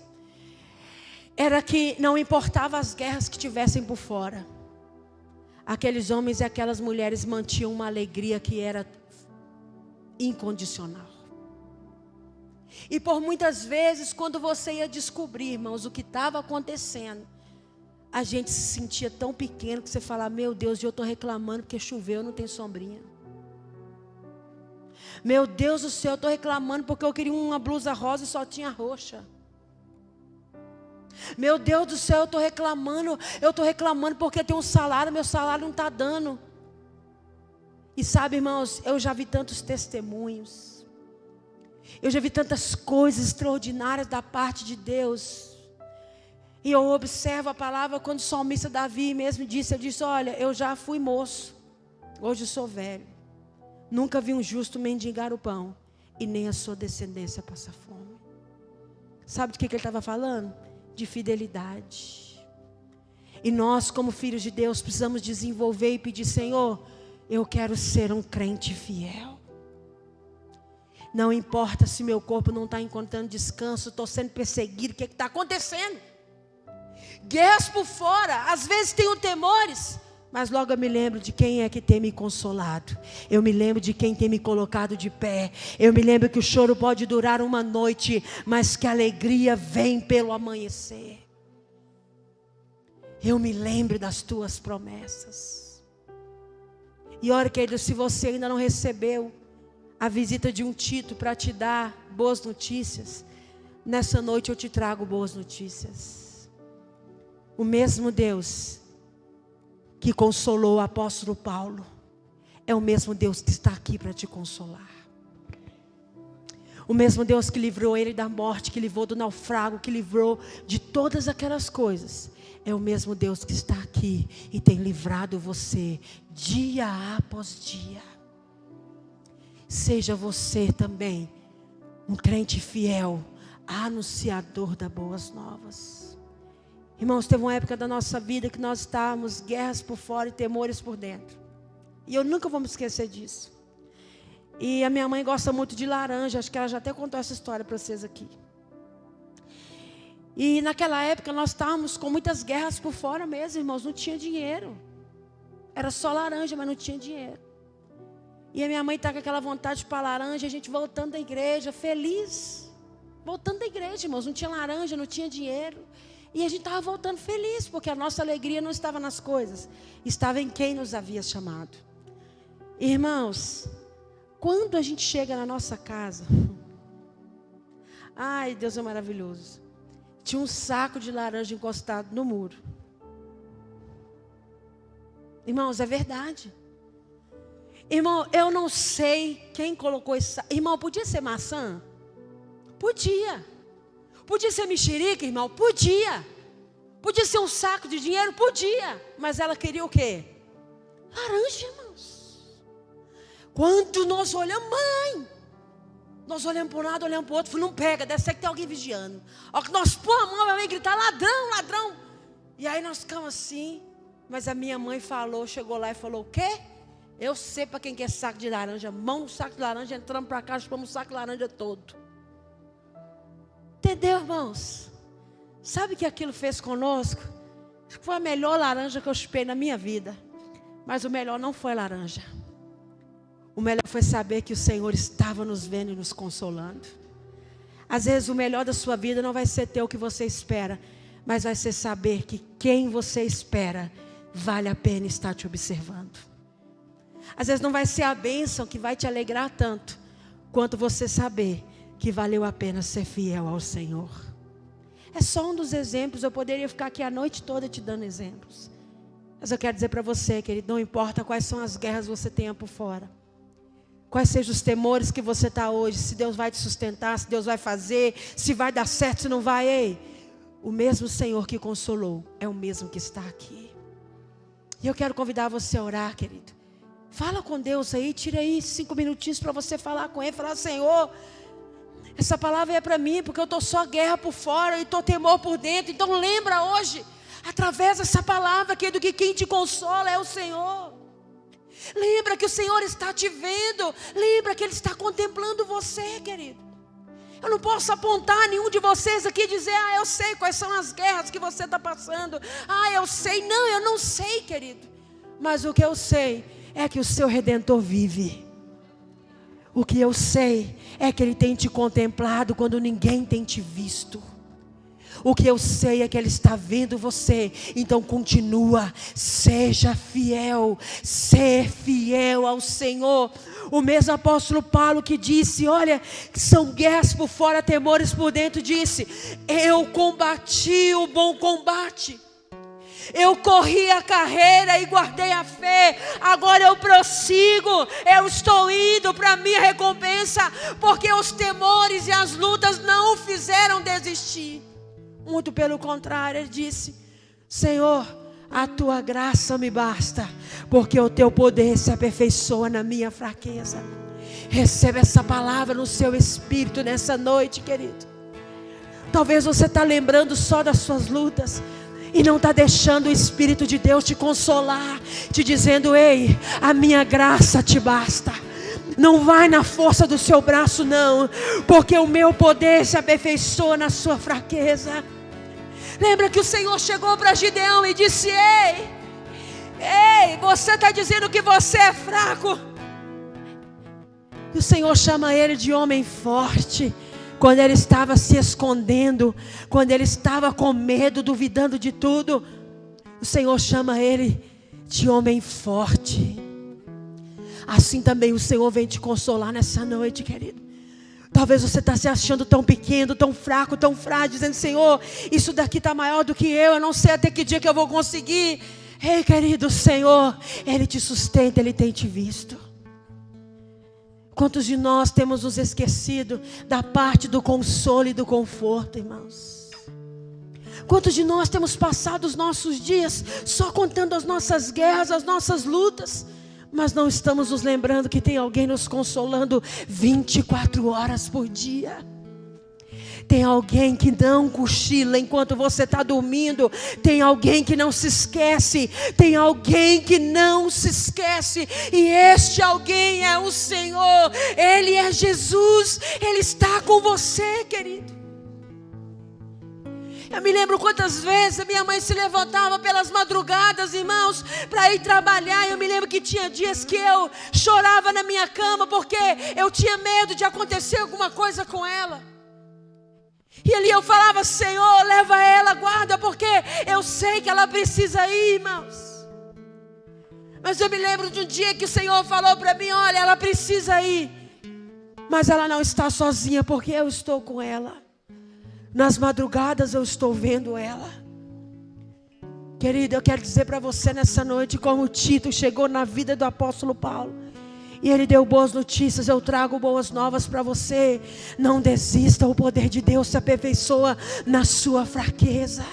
era que não importava as guerras que tivessem por fora, aqueles homens e aquelas mulheres mantinham uma alegria que era incondicional. E por muitas vezes, quando você ia descobrir, irmãos, o que estava acontecendo, a gente se sentia tão pequeno que você falava: meu Deus, eu estou reclamando porque choveu, não tem sombrinha. Meu Deus do céu, eu estou reclamando porque eu queria uma blusa rosa e só tinha roxa. Meu Deus do céu, eu estou reclamando porque tem um salário, meu salário não está dando. E sabe, irmãos, eu já vi tantos testemunhos, eu já vi tantas coisas extraordinárias da parte de Deus. E eu observo a palavra quando o salmista Davi mesmo disse, ele disse: olha, eu já fui moço, hoje eu sou velho. Nunca vi um justo mendigar o pão, e nem a sua descendência passar fome. Sabe de que ele estava falando? De fidelidade. E nós, como filhos de Deus, precisamos desenvolver e pedir: Senhor, eu quero ser um crente fiel. Não importa se meu corpo não está encontrando descanso, estou sendo perseguido, o que está acontecendo? Guerras por fora, às vezes tenho temores, mas logo eu me lembro de quem é que tem me consolado. Eu me lembro de quem tem me colocado de pé. Eu me lembro que o choro pode durar uma noite, mas que a alegria vem pelo amanhecer. Eu me lembro das tuas promessas. E olha, querido, se você ainda não recebeu a visita de um Tito para te dar boas notícias, nessa noite eu te trago boas notícias. O mesmo Deus que consolou o apóstolo Paulo é o mesmo Deus que está aqui para te consolar. O mesmo Deus que livrou ele da morte, que livrou do naufrágio, que livrou de todas aquelas coisas, é o mesmo Deus que está aqui e tem livrado você dia após dia. Seja você também um crente fiel, anunciador das boas novas. Irmãos, teve uma época da nossa vida que nós estávamos guerras por fora e temores por dentro. E eu nunca vou me esquecer disso. E a minha mãe gosta muito de laranja, acho que ela já até contou essa história para vocês aqui. E naquela época nós estávamos com muitas guerras por fora mesmo, irmãos, não tinha dinheiro. Era só laranja, mas não tinha dinheiro. E a minha mãe está com aquela vontade de ir para laranja, a gente voltando da igreja, feliz. Voltando da igreja, irmãos, não tinha laranja, não tinha dinheiro. E a gente estava voltando feliz, porque a nossa alegria não estava nas coisas, estava em quem nos havia chamado. Irmãos, quando a gente chega na nossa casa, ai, Deus é maravilhoso. Tinha um saco de laranja encostado no muro. Irmãos, é verdade. Irmão, eu não sei quem colocou esse saco. Irmão, podia ser maçã? Podia. Podia ser mexerica, irmão? Podia. Podia ser um saco de dinheiro? Podia. Mas ela queria o quê? Laranja, irmãos. Quando nós olhamos, mãe, nós olhamos para um lado, olhamos para o outro, falamos: não pega, deve ser que tem alguém vigiando. Ó, que nós pôr a mão, a mãe gritar: ladrão, ladrão. E aí nós ficamos assim. Mas a minha mãe falou, chegou lá e falou: o quê? Eu sei para quem quer saco de laranja. Mão no saco de laranja, entramos para cá, chupamos o saco de laranja todo. Entendeu, irmãos? Sabe o que aquilo fez conosco? Foi a melhor laranja que eu chupei na minha vida. Mas o melhor não foi laranja. O melhor foi saber que o Senhor estava nos vendo e nos consolando. Às vezes o melhor da sua vida não vai ser ter o que você espera, mas vai ser saber que quem você espera vale a pena estar te observando. Às vezes não vai ser a bênção que vai te alegrar tanto, quanto você saber que valeu a pena ser fiel ao Senhor. É só um dos exemplos. Eu poderia ficar aqui a noite toda te dando exemplos. Mas eu quero dizer para você, querido, não importa quais são as guerras que você tenha por fora, quais sejam os temores que você está hoje, se Deus vai te sustentar, se Deus vai fazer, se vai dar certo, se não vai, ei, o mesmo Senhor que consolou é o mesmo que está aqui. E eu quero convidar você a orar, querido. Fala com Deus aí, tira aí 5 minutinhos para você falar com Ele, falar: Senhor, essa palavra é para mim, porque eu estou só guerra por fora e estou temor por dentro. Então lembra hoje, através dessa palavra, querido, que quem te consola é o Senhor. Lembra que o Senhor está te vendo. Lembra que Ele está contemplando você, querido. Eu não posso apontar nenhum de vocês aqui e dizer: ah, eu sei quais são as guerras que você está passando. Ah, eu sei. Não, eu não sei, querido. Mas o que eu sei é que o seu Redentor vive. O que eu sei é que Ele tem te contemplado quando ninguém tem te visto. O que eu sei é que Ele está vendo você. Então continua, seja fiel, ser fiel ao Senhor. O mesmo apóstolo Paulo que disse, olha, são guerras por fora, temores por dentro, disse, eu combati o bom combate. Eu corri a carreira e guardei a fé. Agora eu prossigo. Eu estou indo para a minha recompensa. Porque os temores e as lutas não o fizeram desistir. Muito pelo contrário, ele disse, Senhor, a tua graça me basta. Porque o teu poder se aperfeiçoa na minha fraqueza. Receba essa palavra no seu espírito nessa noite, querido. Talvez você está lembrando só das suas lutas. E não está deixando o Espírito de Deus te consolar, te dizendo, ei, a minha graça te basta. Não vai na força do seu braço não, porque o meu poder se aperfeiçoa na sua fraqueza. Lembra que o Senhor chegou para Gideão e disse, ei, você está dizendo que você é fraco. E o Senhor chama ele de homem forte. Quando ele estava se escondendo, quando ele estava com medo, duvidando de tudo, o Senhor chama ele de homem forte. Assim também o Senhor vem te consolar nessa noite, querido. Talvez você está se achando tão pequeno, tão fraco, tão frágil, dizendo, Senhor, isso daqui está maior do que eu não sei até que dia que eu vou conseguir. Ei, querido, o Senhor, Ele te sustenta, Ele tem te visto. Quantos de nós temos nos esquecido da parte do consolo e do conforto, irmãos? Quantos de nós temos passado os nossos dias só contando as nossas guerras, as nossas lutas, mas não estamos nos lembrando que tem alguém nos consolando 24 horas por dia? Tem alguém que não cochila enquanto você está dormindo. Tem alguém que não se esquece. Tem alguém que não se esquece. E este alguém é o Senhor. Ele é Jesus. Ele está com você, querido. Eu me lembro quantas vezes a minha mãe se levantava pelas madrugadas, irmãos, para ir trabalhar. Eu me lembro que tinha dias que eu chorava na minha cama porque eu tinha medo de acontecer alguma coisa com ela. E ali eu falava, Senhor, leva ela, guarda, porque eu sei que ela precisa ir, irmãos. Mas eu me lembro de um dia que o Senhor falou para mim, olha, ela precisa ir, mas ela não está sozinha, porque eu estou com ela. Nas madrugadas eu estou vendo ela. Querido, eu quero dizer para você nessa noite, como Tito chegou na vida do apóstolo Paulo. E ele deu boas notícias, eu trago boas novas para você. Não desista, o poder de Deus se aperfeiçoa na sua fraqueza.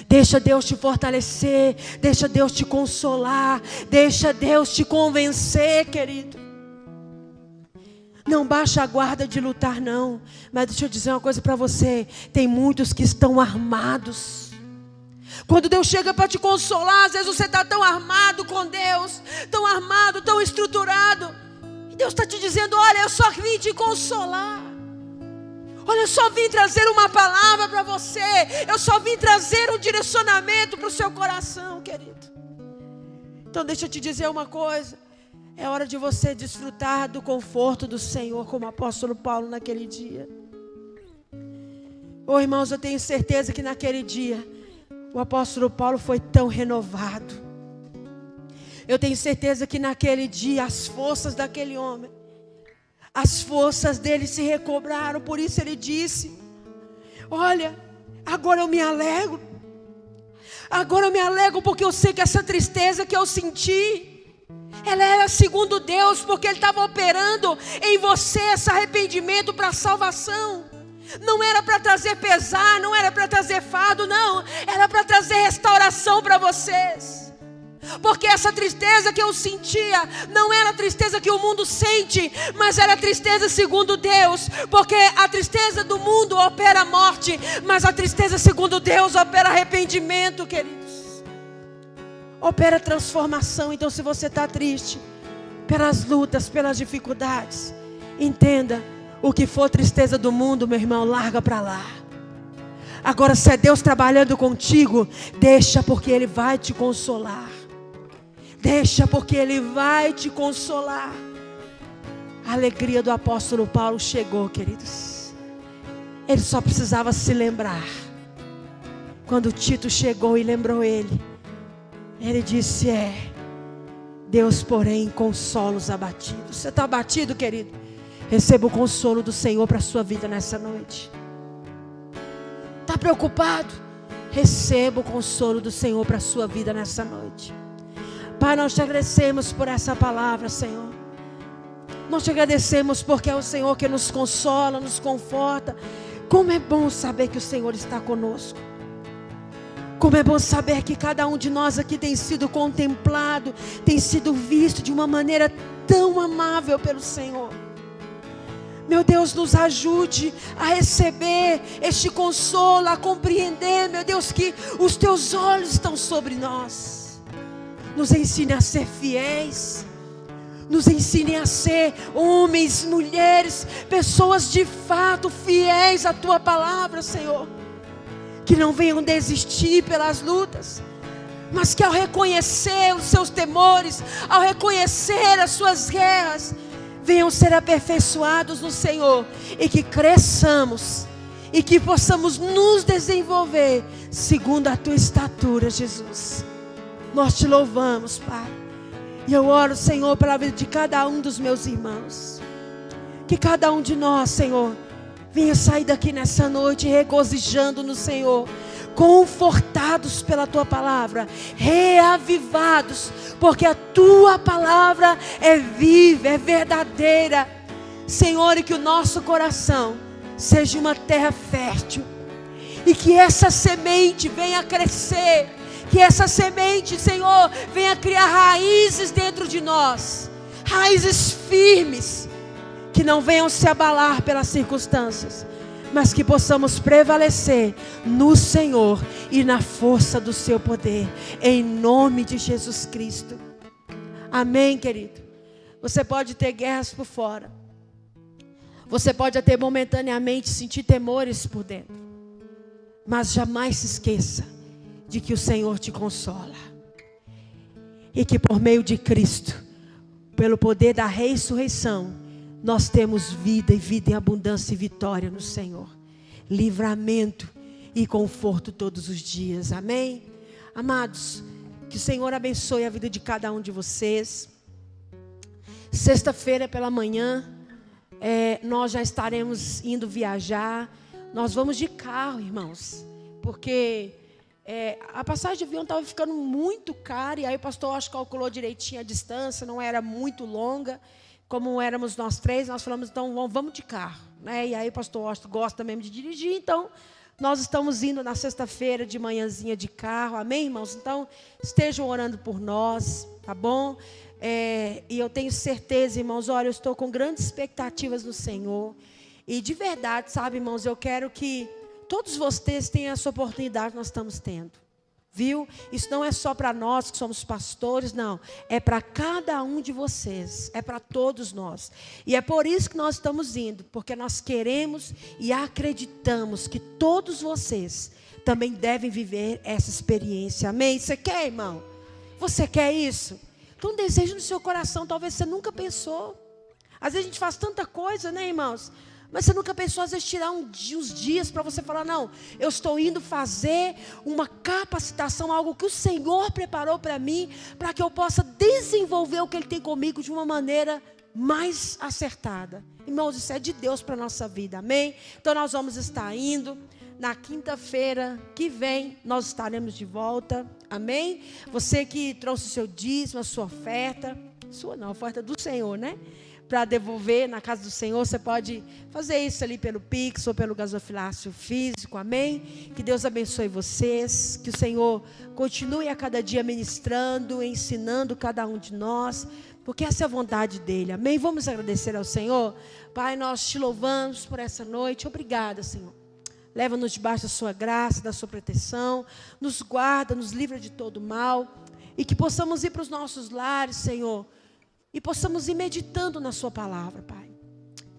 Deixa Deus te fortalecer, deixa Deus te consolar, deixa Deus te convencer, querido. Não baixa a guarda de lutar não. Mas deixa eu dizer uma coisa para você, tem muitos que estão armados. Quando Deus chega para te consolar, às vezes você está tão armado com Deus, tão armado, tão estruturado. E Deus está te dizendo, olha, eu só vim te consolar. Olha, eu só vim trazer uma palavra para você. Eu só vim trazer um direcionamento para o seu coração, querido. Então deixa eu te dizer uma coisa. É hora de você desfrutar do conforto do Senhor, como o apóstolo Paulo naquele dia. Oh, irmãos, eu tenho certeza que naquele dia o apóstolo Paulo foi tão renovado. Eu tenho certeza que naquele dia as forças daquele homem, as forças dele se recobraram. Por isso ele disse, olha, agora eu me alegro. Agora eu me alegro porque eu sei que essa tristeza que eu senti, ela era segundo Deus, porque Ele estava operando em você esse arrependimento para salvação. Não era para trazer pesar, não era para trazer fardo, não. Era para trazer restauração para vocês. Porque essa tristeza que eu sentia não era a tristeza que o mundo sente, mas era a tristeza segundo Deus. Porque a tristeza do mundo opera a morte, mas a tristeza segundo Deus opera arrependimento, queridos. Opera transformação. Então se você está triste pelas lutas, pelas dificuldades, entenda, o que for tristeza do mundo, meu irmão, larga para lá. Agora se é Deus trabalhando contigo, deixa, porque Ele vai te consolar. Deixa, porque Ele vai te consolar. A alegria do apóstolo Paulo chegou, queridos. Ele só precisava se lembrar. Quando Tito chegou e lembrou ele disse: Deus, porém, consola os abatidos. Você está abatido, querido? Receba o consolo do Senhor para a sua vida nessa noite. Está preocupado? Receba o consolo do Senhor para a sua vida nessa noite. Pai, nós te agradecemos por essa palavra, Senhor. Nós te agradecemos porque é o Senhor que nos consola, nos conforta. Como é bom saber que o Senhor está conosco. Como é bom saber que cada um de nós aqui tem sido contemplado, tem sido visto de uma maneira tão amável pelo Senhor. Meu Deus, nos ajude a receber este consolo, a compreender, meu Deus, que os teus olhos estão sobre nós. Nos ensine a ser fiéis. Nos ensine a ser homens, mulheres, pessoas de fato fiéis à tua palavra, Senhor. Que não venham desistir pelas lutas, mas que ao reconhecer os seus temores, ao reconhecer as suas guerras, venham ser aperfeiçoados no Senhor. E que cresçamos, e que possamos nos desenvolver segundo a tua estatura, Jesus. Nós te louvamos, Pai. E eu oro, Senhor, pela vida de cada um dos meus irmãos. Que cada um de nós, Senhor, venha sair daqui nessa noite regozijando no Senhor, confortados pela tua palavra, reavivados, porque a tua palavra é viva, é verdadeira, Senhor, e que o nosso coração seja uma terra fértil, e que essa semente venha crescer, que essa semente, Senhor, venha criar raízes dentro de nós, raízes firmes, que não venham se abalar pelas circunstâncias, mas que possamos prevalecer no Senhor e na força do seu poder, em nome de Jesus Cristo. Amém, querido? Você pode ter guerras por fora, você pode até momentaneamente sentir temores por dentro, mas jamais se esqueça de que o Senhor te consola, e que por meio de Cristo, pelo poder da ressurreição, nós temos vida, e vida em abundância e vitória no Senhor, livramento e conforto todos os dias. Amém? Amados, que o Senhor abençoe a vida de cada um de vocês. Sexta-feira pela manhã, nós já estaremos indo viajar. Nós vamos de carro, irmãos, porque a passagem de avião estava ficando muito cara, e aí o pastor Oscar calculou direitinho a distância, não era muito longa. Como éramos nós três, nós falamos, então vamos de carro, né? E aí o pastor Oscar gosta mesmo de dirigir, então nós estamos indo na sexta-feira de manhãzinha de carro, amém, irmãos? Então estejam orando por nós, tá bom? E eu tenho certeza, irmãos, olha, eu estou com grandes expectativas no Senhor, e de verdade, sabe, irmãos, eu quero que todos vocês tenham essa oportunidade que nós estamos tendo. Viu? Isso não é só para nós que somos pastores, não. É para cada um de vocês. É para todos nós. E é por isso que nós estamos indo. Porque nós queremos e acreditamos que todos vocês também devem viver essa experiência. Amém? Você quer, irmão? Você quer isso? Então deseja no seu coração. Talvez você nunca pensou. Às vezes a gente faz tanta coisa, né, irmãos? Mas você nunca pensou, às vezes, tirar uns dias para você falar, não, eu estou indo fazer uma capacitação, algo que o Senhor preparou para mim, para que eu possa desenvolver o que Ele tem comigo de uma maneira mais acertada. Irmãos, isso é de Deus para a nossa vida, amém? Então nós vamos estar indo, na quinta-feira que vem, nós estaremos de volta, amém? Você que trouxe o seu dízimo, a sua oferta, a oferta do Senhor, né? Para devolver na casa do Senhor, você pode fazer isso ali pelo Pix ou pelo gasofilácio físico, amém? Que Deus abençoe vocês, que o Senhor continue a cada dia ministrando, ensinando cada um de nós, porque essa é a vontade dEle, amém? Vamos agradecer ao Senhor. Pai, nós te louvamos por essa noite, obrigada, Senhor. Leva-nos debaixo da sua graça, da sua proteção, nos guarda, nos livra de todo mal, e que possamos ir para os nossos lares, Senhor, e possamos ir meditando na sua palavra, Pai.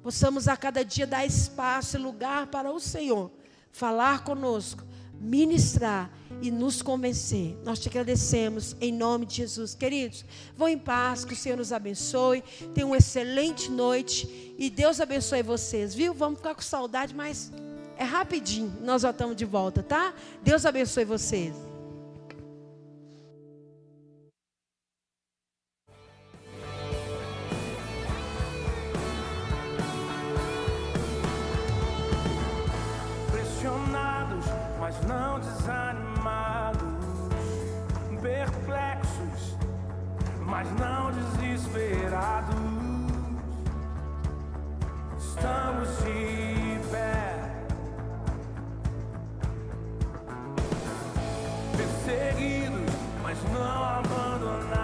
Possamos a cada dia dar espaço e lugar para o Senhor falar conosco, ministrar e nos convencer. Nós te agradecemos em nome de Jesus. Queridos, vão em paz, que o Senhor nos abençoe. Tenham uma excelente noite e Deus abençoe vocês, viu? Vamos ficar com saudade, mas é rapidinho, nós já estamos de volta, tá? Deus abençoe vocês. Pressionados, mas não desanimados, perplexos, mas não desesperados. Estamos de pé, perseguidos, mas não abandonados.